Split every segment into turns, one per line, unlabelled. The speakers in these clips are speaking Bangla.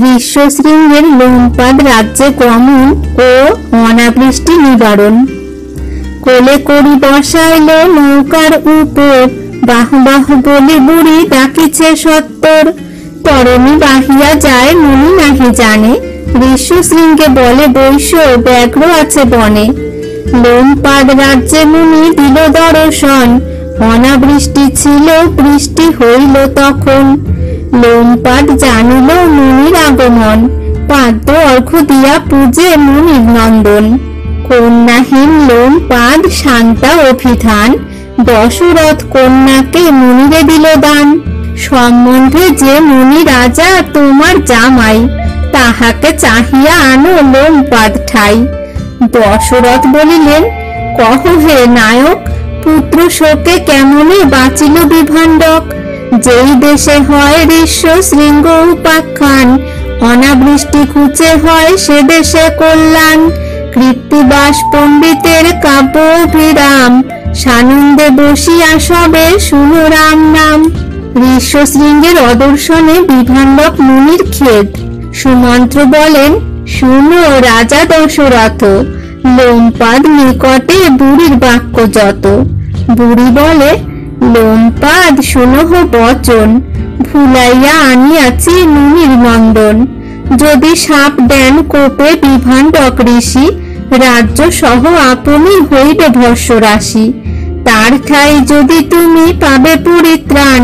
ঋষ্যশৃঙ্গের লোমপাদ রাজ্যে গমন ও অনাবৃষ্টি নিবারণ। কোলে করি বসাইল নৌকার উপর, বাহ বাহ বলে বুড়ি ডাকিছে সত্তর। তরণী বাহিয়া যায় মুনি নাহি জানে, ঋষ্যশৃঙ্গে বলে বৈশ্য ব্যাঘ্র আছে বনে। লোমপাদ রাজ্যে মুনি দিল দর্শন, অনাবৃষ্টি ছিল বৃষ্টি হইল তখন। লোমপাদ জানিল মুনির আগমন, পাদ্য অর্ঘ্য দিয়া পূজে মুনির নন্দন। কন্যাহীন লোমপাদ শান্তা অভিধান, দশরথ কন্যাকে মুনিরে দিল দান। সম্বন্ধে যে মুনি রাজা তোমার জামাই, তাহাকে চাহিয়া আনো লোমপাদ ঠাই। দশরথ বলিলেন কহ হে নায়ক, পুত্র শোকে কেমনে বাঁচিল বিভাণ্ডক। যেই দেশে হয় ঋষ্যশৃঙ্গ উপাখ্যান, অনাবৃষ্টি ঘুচে হয় সে দেশে কল্যাণ। কৃত্তিবাস পণ্ডিতের কাব্য অভিরাম, সানন্দে বসিয়া সবে শুনো রাম নাম। ঋষ্যশৃঙ্গের অদর্শনে বিভাণ্ডক মুনির খেদ, সুমন্ত্র বলেন শুনো রাজা দশরথ। লোমপাদ নিকটে বুড়ির বাক্য যত। বুড়ি বলে লোমপাদ শুনহ বচন, ভুলাইয়া আনিয়াছি মুনির নন্দন। যদি সাপ দেন কোপে বিভাণ্ডক ঋষি, রাজ্য সহ আপনি হইবে ভস্য রাশি। তার ঠাই যদি তুমি পাবে পরিত্রাণ,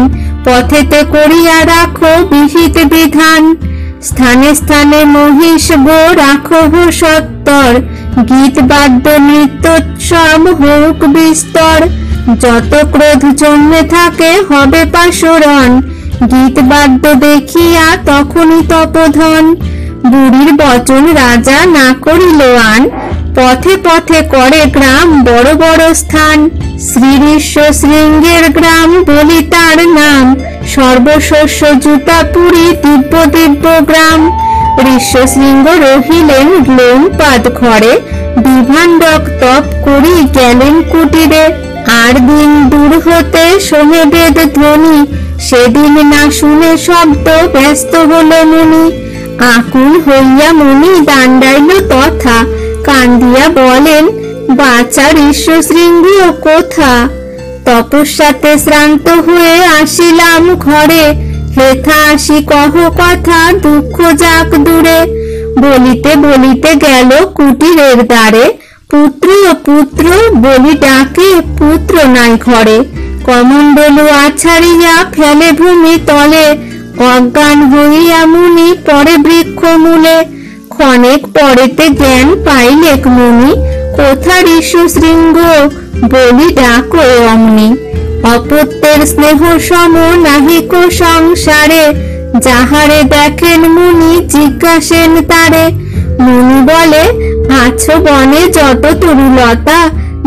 পথেতে করিয়া রাখো বিহিত বিধান। স্থানে স্থানে মহিষ গো রাখো সত্তর, গীত বাদ্য নৃত্যোৎসব হোক বিস্তর। যত ক্রোধ জন্মে থাকে হবে পাশরণ, গীত বাদ্য দেখিয়া তখনই তপোধন। বুড়ির বচন রাজা না করিল আন, পথে পথে করে গ্রাম বড় বড় স্থান। শ্রী ঋষ্যশৃঙ্গের গ্রাম বলি তার নাম, সর্বশস্য জুতাপুরী দিব্য দিব্য গ্রাম। ঋষ্যশৃঙ্গ রহিলেন লোমপাদ ঘরে, বিভাণ্ডক তপ করি গেলেন কুটিরে। আর দিন দূর হতে শোনে বেদ ধ্বনি, সেদিন না শুনে শব্দ ব্যস্ত হল মুনি। আকুল হইয়া মুনি দাণ্ডাইল তথা, কান্দিয়া বলেন বাঁচা ঋষ্যশৃঙ্গ কোথা। তপস্যাতে শ্রান্ত হয়ে আসিলাম ঘরে, হেথা আসি কহ কথা দুঃখ যাক দূরে। বলিতে বলিতে গেল কুটিরের দ্বারে, পুত্র পুত্র বলি ডাকে পুত্র নাই ঘরে। কমণ্ডল আছাড়িয়া ফেলে ভূমি তলে, অজ্ঞান হইয়া মুনি পরে বৃক্ষ মূলে। ক্ষণেক পরেতে জ্ঞান পাইলেক মুনি, কোথা ঋষ্যশৃঙ্গ বলি ডাকো অমনি। অপত্যের স্নেহ সম নাহিক সংসারে, যাহারে দেখেন মুনি জিজ্ঞাসেন তারে। মুনি বলে আছো বনে যত তরুলতা,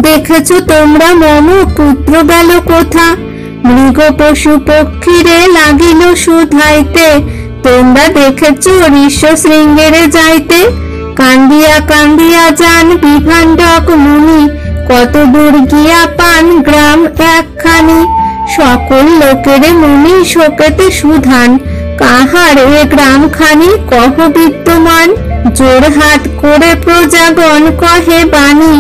দেখেছ তোমরা মম পুত্র গেল কোথা। মৃগ পশু পক্ষীরে লাগিল শুধাইতে, তোমরা দেখেছ ঋষ্যশৃঙ্গের যাইতে। কান্দিয়া কান্দিয়া যান বিভাণ্ডক মুনি, কত দূর গিয়া পান গ্রাম একখানি। সকল লোকের মুনি শোকেতে সুধান, কাহার এ গ্রামখানি কহ বিদ্যমান। জোর হাত করে প্রজাগণ কহে বাণী,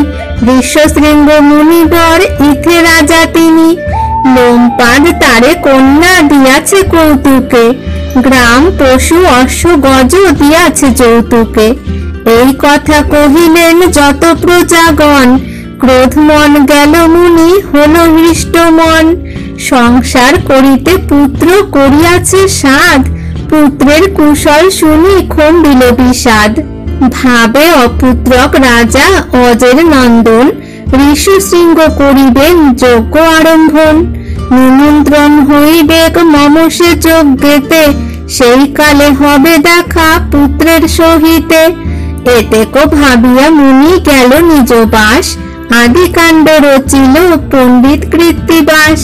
ঋষ্যশৃঙ্গ মুনিবর ইথে রাজা তিনি। লোমপাদ তারে কন্যা দিয়াছে কৌতুকে, গ্রাম পশু অশ্ব গজ দিয়াছে যৌতুকে। এই কথা কহিলেন যত প্রজাগণ, ক্রোধ মন গেল মুনি হল হৃষ্ট মন। সংসার করিতে পুত্র করিয়াছে সাধ, পুত্রের কুশল শুনি খণ্ডিল বিষাদ। ভাবে অপুত্রক রাজা অজের নন্দন, ঋষ্যশৃঙ্গ করিবেন যজ্ঞ আরম্ভন। নিমন্ত্রণ হইবেক মম সে যজ্ঞেতে, সেই কালে হবে দেখা পুত্রের সহিতে। এতেক ভাবিয়া মুনি গেল নিজ বাস, আদি কাণ্ড রচিল পণ্ডিত কৃত্তিবাস।